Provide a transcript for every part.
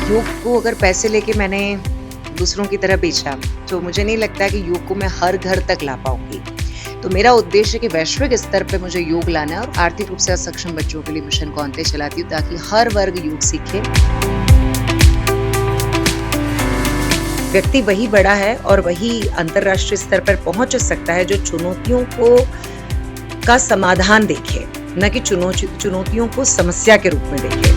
योग को अगर पैसे लेके मैंने दूसरों की तरह बेचा, तो मुझे नहीं लगता कि योग को मैं हर घर तक ला पाऊँगी। तो मेरा उद्देश्य है कि वैश्विक स्तर पे मुझे योग लाना है और आर्थिक रूप से असक्षम बच्चों के लिए मिशन कौंते चलाती हूँ ताकि हर वर्ग योग सीखे। व्यक्ति वही बड़ा है और वही अंतर्राष्ट्रीय स्तर पर पहुँच सकता है जो चुनौतियों का समाधान देखे, न कि चुनौतियों को समस्या के रूप में देखे।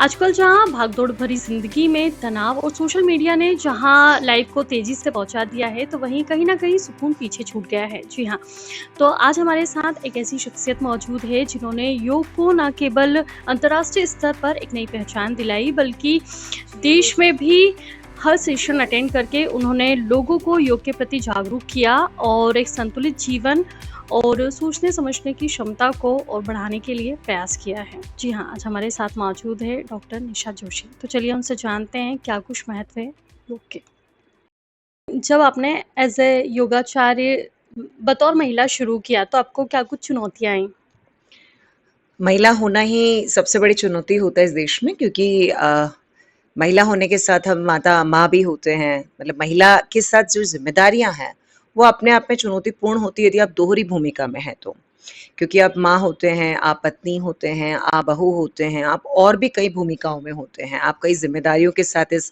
आजकल जहाँ भागदौड़ भरी ज़िंदगी में तनाव और सोशल मीडिया ने जहाँ लाइफ को तेज़ी से पहुँचा दिया है, तो वहीं कहीं न कहीं सुकून पीछे छूट गया है। जी हाँ, तो आज हमारे साथ एक ऐसी शख्सियत मौजूद है जिन्होंने योग को न केवल अंतर्राष्ट्रीय स्तर पर एक नई पहचान दिलाई, बल्कि देश में भी हर सेशन अटेंड करके उन्होंने लोगों को योग के प्रति जागरूक किया और एक संतुलित जीवन और सोचने समझने की क्षमता को और बढ़ाने के लिए प्रयास किया है। जी हाँ, आज हमारे साथ मौजूद है डॉक्टर निशा जोशी। तो चलिए उनसे जानते हैं क्या कुछ महत्व है योग के। जब आपने एज़ ए योगाचार्य बतौर महिला शुरू किया तो आपको क्या कुछ चुनौतियाँ आईं? महिला होना ही सबसे बड़ी चुनौती होता है इस देश में, क्योंकि महिला होने के साथ हम माँ भी होते हैं। मतलब महिला के साथ जो ज़िम्मेदारियाँ हैं, वो अपने आप में चुनौतीपूर्ण होती है यदि आप दोहरी भूमिका में हैं तो। क्योंकि आप माँ होते हैं, आप पत्नी होते हैं, आप बहू होते हैं, आप और भी कई भूमिकाओं में होते हैं। आप कई ज़िम्मेदारियों के साथ इस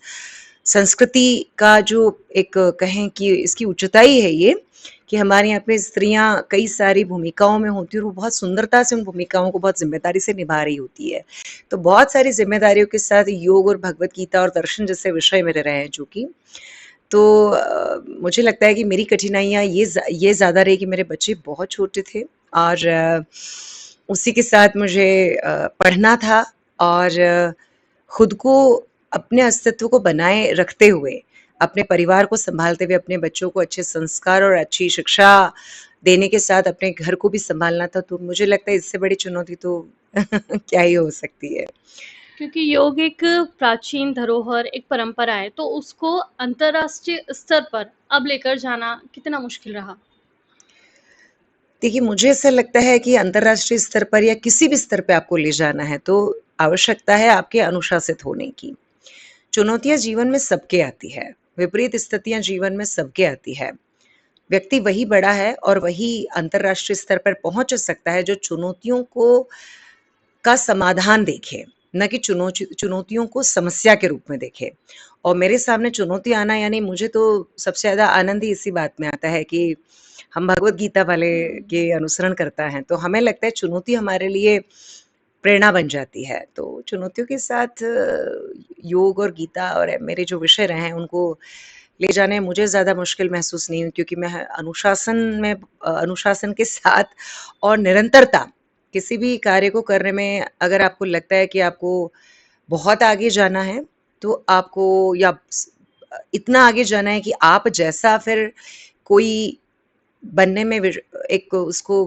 संस्कृति का जो एक कहें कि इसकी उच्चताई है ये, कि हमारे यहाँ पे स्त्रियाँ कई सारी भूमिकाओं में होती हैं और वो बहुत सुंदरता से उन भूमिकाओं को बहुत ज़िम्मेदारी से निभा रही होती है। तो बहुत सारी ज़िम्मेदारियों के साथ योग और भगवद गीता और दर्शन जैसे विषय मेरे रहे हैं चूँकि, तो मुझे लगता है कि मेरी कठिनाइयाँ ये ज़्यादा रही कि मेरे बच्चे बहुत छोटे थे और उसी के साथ मुझे पढ़ना था और खुद को अपने अस्तित्व को बनाए रखते हुए, अपने परिवार को सँभालते हुए, अपने बच्चों को अच्छे संस्कार और अच्छी शिक्षा देने के साथ अपने घर को भी सँभालना था। तो मुझे लगता है इससे बड़ी चुनौती तो क्या ही हो सकती है। क्योंकि योग एक प्राचीन धरोहर, एक परंपरा है, तो उसको अंतर्राष्ट्रीय स्तर पर अब लेकर जाना कितना मुश्किल रहा? देखिए, मुझे ऐसा लगता है कि अंतर्राष्ट्रीय स्तर पर या किसी भी स्तर पे आपको ले जाना है, तो आवश्यकता है आपके अनुशासित होने की। चुनौतियाँ जीवन में सबके आती है, विपरीत स्थितियाँ जीवन में सबके आती है। व्यक्ति वही बड़ा है और वही अंतर्राष्ट्रीय स्तर पर पहुँच सकता है जो चुनौतियों का समाधान देखे, न कि चुनौतियों को समस्या के रूप में देखे। और मेरे सामने चुनौती आना, यानी मुझे तो सबसे ज़्यादा आनंद ही इसी बात में आता है कि हम भगवद गीता वाले के अनुसरण करता हैं, तो हमें लगता है चुनौती हमारे लिए प्रेरणा बन जाती है। तो चुनौतियों के साथ योग और गीता और मेरे जो विषय रहे हैं उनको ले जाने में मुझे ज़्यादा मुश्किल महसूस नहीं हुई, क्योंकि मैं अनुशासन के साथ और निरंतरता किसी भी कार्य को करने में, अगर आपको लगता है कि आपको बहुत आगे जाना है, तो आपको या इतना आगे जाना है कि आप जैसा फिर कोई बनने में एक उसको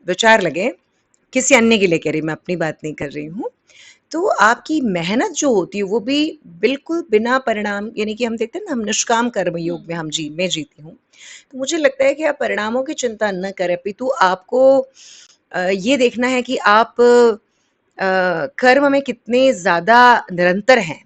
विचार लगे, किसी अन्य के लिए कह रही हूँ, मैं अपनी बात नहीं कर रही हूँ। तो आपकी मेहनत जो होती है वो भी बिल्कुल बिना परिणाम, यानी कि हम देखते हैं ना, हम निष्काम कर्म योग में मैं जीती हूँ। तो मुझे लगता है कि आप परिणामों की चिंता न करें, अपितु आपको ये देखना है कि आप कर्म में कितने ज़्यादा निरंतर हैं।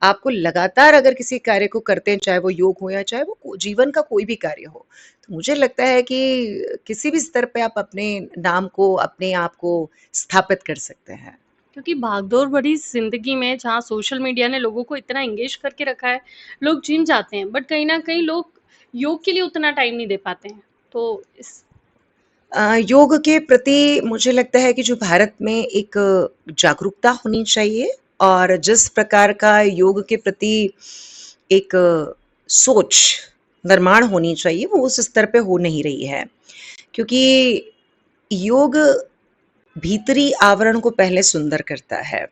आपको लगातार अगर किसी कार्य को करते हैं, चाहे वो योग हो या चाहे वो जीवन का कोई भी कार्य हो, तो मुझे लगता है कि किसी भी स्तर पे आप अपने नाम को, अपने आप को स्थापित कर सकते हैं। क्योंकि भागदौड़ भरी ज़िंदगी में जहाँ सोशल मीडिया ने लोगों को इतना एंगेज करके रखा है, लोग जिम जाते हैं, बट कहीं न कहीं लोग योग के लिए उतना टाइम नहीं दे पाते हैं। तो इस योग के प्रति मुझे लगता है कि जो भारत में एक जागरूकता होनी चाहिए और जिस प्रकार का योग के प्रति एक सोच निर्माण होनी चाहिए, वो उस स्तर पे हो नहीं रही है। क्योंकि योग भीतरी आवरण को पहले सुंदर करता है।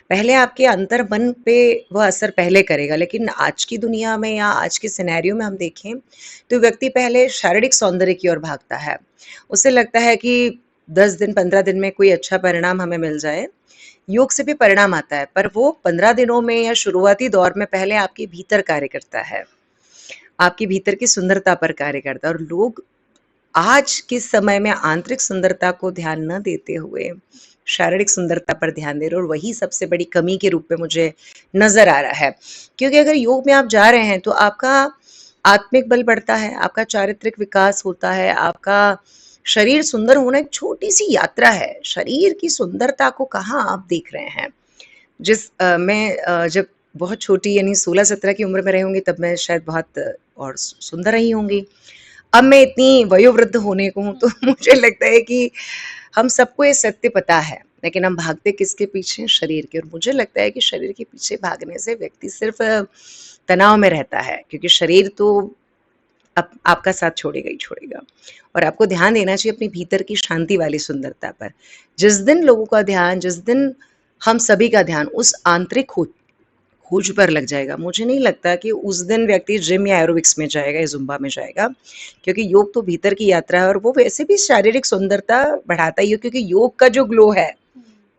पहले आपके अंतर्मन पे वह असर पहले करेगा, लेकिन आज की दुनिया में या आज के सिनेरियो में हम देखें, तो व्यक्ति पहले शारीरिक सौंदर्य की ओर भागता है। उसे लगता है कि 10 दिन, 15 दिन में कोई अच्छा परिणाम हमें मिल जाए। योग से भी परिणाम आता है, पर वो 15 दिनों में या शुरुआती दौर में पहले आपके भीतर कार्य करता है। आपके भीतर की सुंदरता पर कार्य करता है और लोग आज के समय में आंतरिक सुंदरता को ध्यान न देते हुए शारीरिक सुंदरता पर ध्यान दे रहे हो, और वही सबसे बड़ी कमी के रूप में मुझे नज़र आ रहा है। क्योंकि अगर योग में आप जा रहे हैं तो आपका आत्मिक बल बढ़ता है, आपका चारित्रिक विकास होता है, आपका शरीर सुंदर होना एक छोटी-सी यात्रा है। शरीर की सुंदरता को कहाँ आप देख रहे हैं? मैं जब बहुत छोटी यानी 16-17 की उम्र में रही होंगी तब मैं शायद बहुत और सुंदर रही होंगी। अब मैं इतनी वयोवृद्ध होने को हूँ तो मुझे लगता है कि हम सबको ये सत्य पता है, लेकिन हम भागते किसके पीछे हैं? शरीर के। और मुझे लगता है कि शरीर के पीछे भागने से व्यक्ति सिर्फ तनाव में रहता है, क्योंकि शरीर तो आपका साथ छोड़ेगा ही छोड़ेगा। और आपको ध्यान देना चाहिए अपने भीतर की शांति वाली सुंदरता पर। जिस दिन लोगों का ध्यान, जिस दिन हम सभी का ध्यान उस आंतरिक खोज पर लग जाएगा, मुझे नहीं लगता कि उस दिन व्यक्ति जिम या एरोबिक्स में जाएगा या जुम्बा में जाएगा, क्योंकि योग तो भीतर की यात्रा है और वो वैसे भी शारीरिक सुंदरता बढ़ाता ही है, क्योंकि योग का जो ग्लो है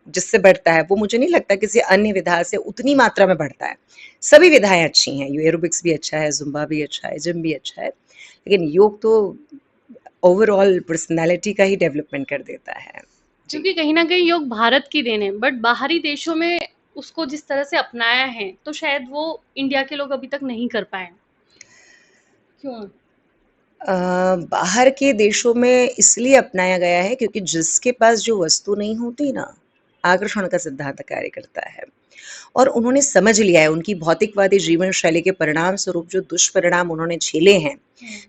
जिससे बढ़ता है वो मुझे नहीं लगता किसी अन्य विधा से उतनी मात्रा में बढ़ता है। सभी विधाएं अच्छी हैं, एरोबिक्स भी अच्छा है, जुम्बा भी अच्छा है, जिम भी अच्छा है, लेकिन योग तो ओवरऑल पर्सनालिटी का ही डेवलपमेंट कर देता है। क्योंकि कहीं न कहीं योग भारत की देन है, बट बाहरी देशों में उसको जिस तरह से अपनाया है, तो शायद वो इंडिया के लोग अभी तक नहीं कर पाए। क्यों? बाहर के देशों में इसलिए अपनाया गया है क्योंकि जिसके पास जो वस्तु नहीं होती ना, आकर्षण का सिद्धांत कार्य करता है। और उन्होंने समझ लिया है, उनकी भौतिकवादी जीवन शैली के परिणाम स्वरूप जो दुष्परिणाम उन्होंने झेले हैं,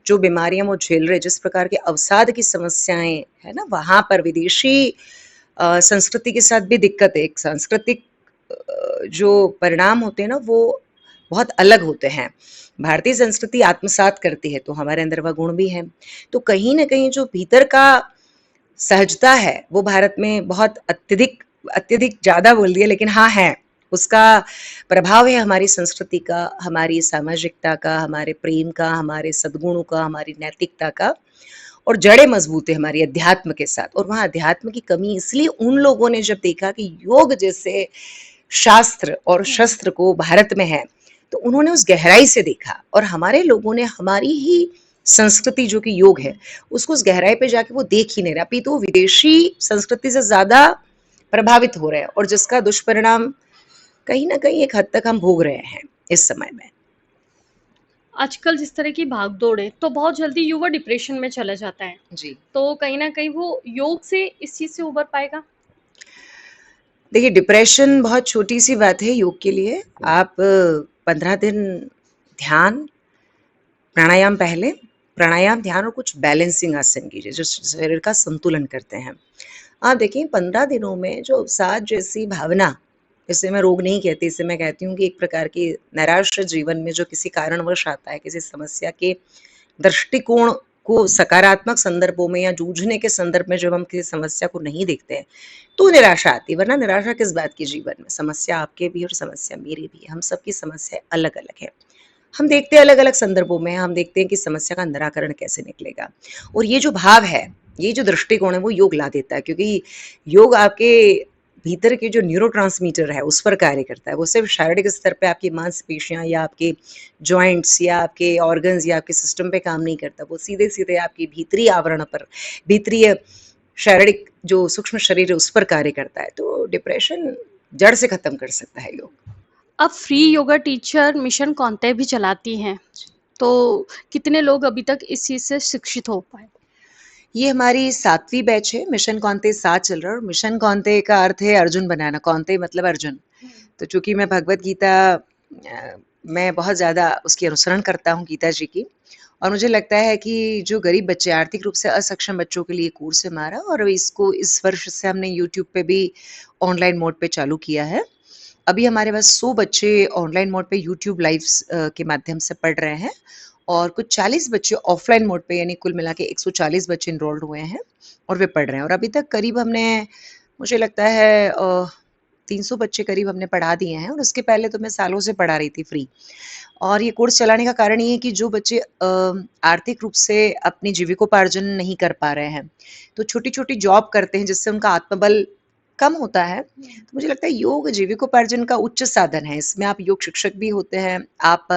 जो बीमारियां वो झेल रहे, जिस प्रकार के अवसाद की समस्याएं है ना, वहां पर विदेशी संस्कृति के साथ भी दिक्कत है। एक सांस्कृतिक जो परिणाम होते हैं ना वो बहुत अलग होते हैं। भारतीय संस्कृति आत्मसात करती है तो हमारे अंदर वह गुण भी है, तो कहीं ना कहीं जो भीतर का सहजता है वो भारत में बहुत अत्यधिक अत्यधिक ज्यादा बोल दिया, लेकिन हाँ है, उसका प्रभाव है हमारी संस्कृति का, हमारी सामाजिकता का, हमारे प्रेम का, हमारे सद्गुणों का, हमारी नैतिकता का। और जड़ें मजबूत है हमारी अध्यात्म के साथ। और वहाँ अध्यात्म की कमी इसलिए उन लोगों ने जब देखा कि योग जैसे शास्त्र और शस्त्र को भारत में है, तो उन्होंने उस गहराई से देखा, और हमारे लोगों ने हमारी ही संस्कृति जो कि योग है उसको उस गहराई पे जाके वो देख ही नहीं रहा, अपितु तो विदेशी संस्कृति से ज्यादा प्रभावित हो रहे हैं, और जिसका दुष्परिणाम कहीं ना कहीं एक हद तक हम भोग रहे हैं इस समय में। आजकल जिस तरह की भाग-दौड़ है, तो बहुत जल्दी युवा डिप्रेशन में चला जाता है। जी, तो कहीं न कहीं वो योग से इस चीज़ से उबर पाएगा? देखिए डिप्रेशन बहुत छोटी सी बात है योग के लिए। आप 15 दिन ध्यान, प्राणायाम, पहले प्राणायाम, ध्यान और कुछ बैलेंसिंग आसन कीजिए जो शरीर का संतुलन करते हैं। आप देखिए 15 दिनों में जो अवसाद जैसी भावना, इसे मैं रोग नहीं कहती, इसे मैं कहती हूँ कि एक प्रकार की नैराश्य जीवन में जो किसी कारणवश आता है, किसी समस्या के दृष्टिकोण को सकारात्मक संदर्भों में या जूझने के संदर्भ में जब हम किसी समस्या को नहीं देखते हैं तो निराशा आती है। वरना निराशा किस बात की जीवन में? समस्या आपके भी और समस्या मेरी भी, हम सबकी समस्या अलग अलग है। हम देखते हैं अलग अलग संदर्भों में, हम देखते हैं कि समस्या का निराकरण कैसे निकलेगा। और ये जो भाव है, ये जो दृष्टिकोण है वो योग ला देता है, क्योंकि योग आपके भीतर के जो न्यूरोट्रांसमीटर है उस पर कार्य करता है। वो सिर्फ शारीरिक स्तर पे आपकी मांसपेशियां या आपके जॉइंट्स या आपके ऑर्गन्स या आपके सिस्टम पे काम नहीं करता, वो सीधे सीधे आपकी भीतरी आवरण पर, भीतरीय शारीरिक जो सूक्ष्म शरीर है उस पर कार्य करता है। तो डिप्रेशन जड़ से खत्म कर सकता है योग। अब फ्री योगा टीचर मिशन कौनते भी चलाती हैं, तो कितने लोग अभी तक इस चीज़ से शिक्षित हो पाए? ये हमारी 7वीं बैच है। मिशन कौनते 7 चल रहा है, और मिशन कौनते का अर्थ है अर्जुन बनाना। कौनते मतलब अर्जुन। तो चूंकि मैं भगवत गीता मैं बहुत ज़्यादा उसकी अनुसरण करता हूँ गीता जी की, और मुझे लगता है कि जो गरीब बच्चे, आर्थिक रूप से असक्षम बच्चों के लिए कोर्स है हमारा, और इसको इस वर्ष से हमने यूट्यूब पे भी ऑनलाइन मोड पे चालू किया है। अभी हमारे पास 100 बच्चे ऑनलाइन मोड पे यूट्यूब लाइव्स के माध्यम से पढ़ रहे हैं, और कुछ 40 बच्चे ऑफलाइन मोड पे, यानी कुल मिला के 140 बच्चे इनरोल्ड हुए हैं और वे पढ़ रहे हैं। और अभी तक करीब हमने, मुझे लगता है 300 बच्चे करीब हमने पढ़ा दिए हैं, और उसके पहले तो मैं सालों से पढ़ा रही थी फ्री। और ये कोर्स चलाने का कारण ये है कि जो बच्चे आर्थिक रूप से अपनी जीविकोपार्जन नहीं कर पा रहे हैं, तो छोटी छोटी जॉब करते हैं जिससे उनका आत्मबल कम होता है, तो मुझे लगता है योग जीविकोपार्जन का उच्च साधन है। इसमें आप योग शिक्षक भी होते हैं, आप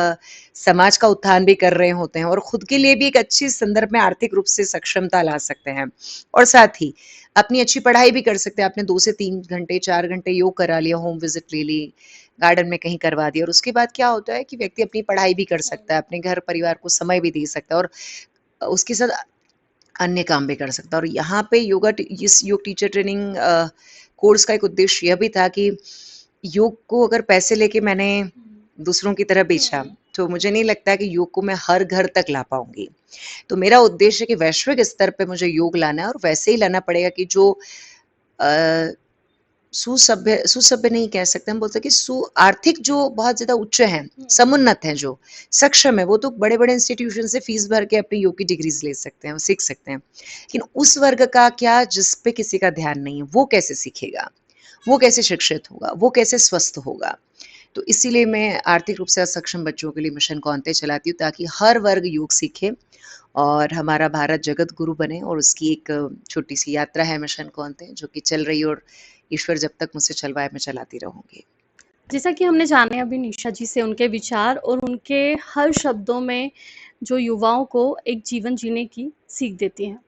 समाज का उत्थान भी कर रहे होते हैं, और खुद के लिए भी एक अच्छी संदर्भ में आर्थिक रूप से सक्षमता ला सकते हैं, और साथ ही अपनी अच्छी पढ़ाई भी कर सकते हैं। आपने 2 से 3 घंटे, 4 घंटे योग करा लिया, होम विज़िट ले ली, गार्डन में कहीं करवा दिया और उसके बाद क्या होता है कि व्यक्ति अपनी पढ़ाई भी कर सकता है, अपने घर परिवार को समय भी दे सकता है और उसके साथ अन्य काम भी कर सकता है। और यहाँ पे इस योग टीचर ट्रेनिंग कोर्स का एक उद्देश्य यह भी था कि योग को अगर पैसे लेके मैंने दूसरों की तरह बेचा, तो मुझे नहीं लगता कि योग को मैं हर घर तक ला पाऊँगी। तो मेरा उद्देश्य है कि वैश्विक स्तर पे मुझे योग लाना है और वैसे ही लाना पड़ेगा कि जो अ, सुसभ्य नहीं कह सकते, हम बोल सकते कि आर्थिक जो बहुत ज़्यादा उच्च हैं, समुन्नत हैं जो, सक्षम है, वो तो बड़े-बड़े इंस्टीट्यूशन से फीस भर के अपनी योग की डिग्रीज़ ले सकते हैं, वो सीख सकते हैं। लेकिन उस वर्ग का क्या जिस पे किसी का ध्यान नहीं है, वो कैसे सीखेगा? वो कैसे शिक्षित होगा? वो कैसे स्वस्थ होगा? तो इसीलिए मैं आर्थिक रूप से असक्षम बच्चों के लिए मिशन कौनते चलाती हूँ ताकि हर वर्ग योग सीखे और हमारा भारत जगत गुरु बने और उसकी एक छोटी-सी यात्रा है मिशन कौनते जो कि चल रही है और ईश्वर जब तक मुझसे चलवाए मैं चलाती रहूँगी। जैसा कि हमने जाने अभी निशा जी से उनके विचार और उनके हर शब्दों में जो युवाओं को एक जीवन जीने की सीख देती हैं।